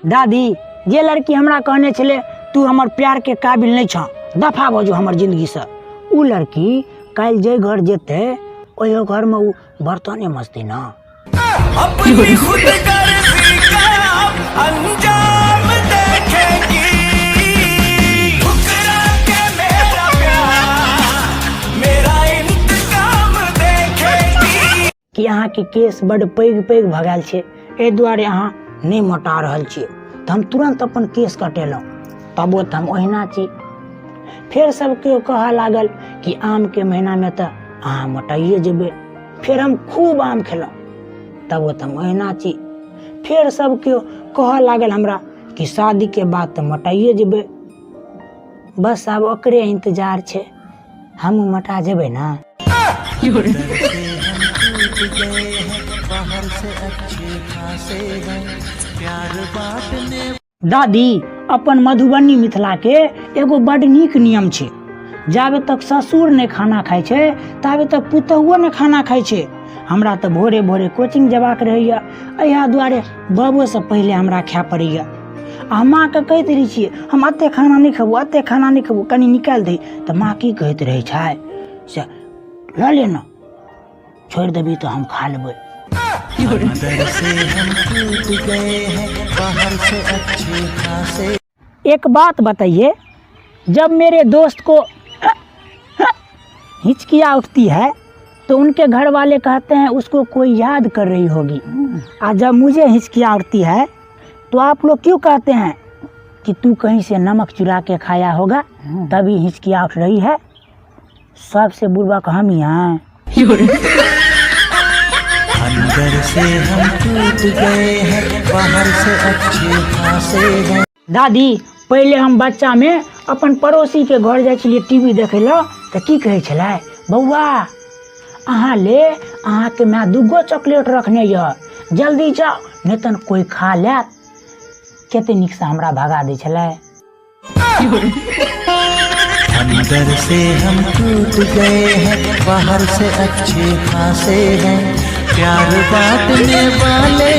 दादी जे लड़की हमरा कहने छले तू हमर प्यार के काबिल नहीं छ, दफा भजो हमर जिंदगी से, उ लड़की कल जे घर जेते ओहि घर में उ बर्तने मस्ती ना। अपनी खुद अंजाम देखेगी, ठुकरा के मेरा प्यार मेरा इंतकाम देखेगी। कि यहाँ के केस बड़ पैग पैग भगाल छे, ए दुआरे अहाँ नहीं मोटा रहल छिए, तो हम तुरंत अपन केस कटेलहुँ, तबो तो हम ओहिना छी। फिर सब केओ कह लागल कि आम के महीना में तो अहाँ मोटाइए जेबे, फिर हम खूब आम खेलहुँ, तबो तो हम ओहिना छी। फिर सब केओ कह लागल हमरा कि शादी के बाद तो मोटाइए जेबे, बस अब ओकरे इंतजार छे, हम मोटा जेबे ना। दादी अपन मधुबनी मिथिला के एगो बड़ नीक नियम छे, जाबे तक ससुर ने खाना खाय छे ताबे तक पुतहुओ ने खाना खाय छे। हमरा तो भोरे भोरे कोचिंग जबाक रहैया, अहिया दुआरे बाबू से पहले हमरा खाय पड़ैया। आ माँ के कहते रही छियै हम अते खाना नहीं खेबो, अते खाना नहीं खेबो, कनी निकाल दे, तो माँ की कहते रहे छै से ल ले न, छोड़ देबी तो हम खा लेबै। एक बात बताइए, जब मेरे दोस्त को हिचकियाँ उठती है तो उनके घर वाले कहते हैं उसको कोई याद कर रही होगी, और जब मुझे हिचकियाँ उठती है तो आप लोग क्यों कहते हैं कि तू कहीं से नमक चुरा के खाया होगा तभी हिचकियाँ उठ रही है। सबसे बुर्बक हम ही हैं। अंदर से हम टूट गए हैं, बाहर से अच्छे खासे हैं। दादी पहले हम बच्चा में अपन पड़ोसी के घर जाय छलियै टीवी देखे ला, तो की कहे छलै, बौआ अहाँ ले अहाँ के मैं दूगो चॉकलेट रखने य, जल्दी जाओ नहीं तो कोई खा लेत। कते नीक से हमरा भगा दै छलै। अंदर से हम टूट गए हैं, बाहर से अच्छे खासे हैं, प्यार बांटने वाले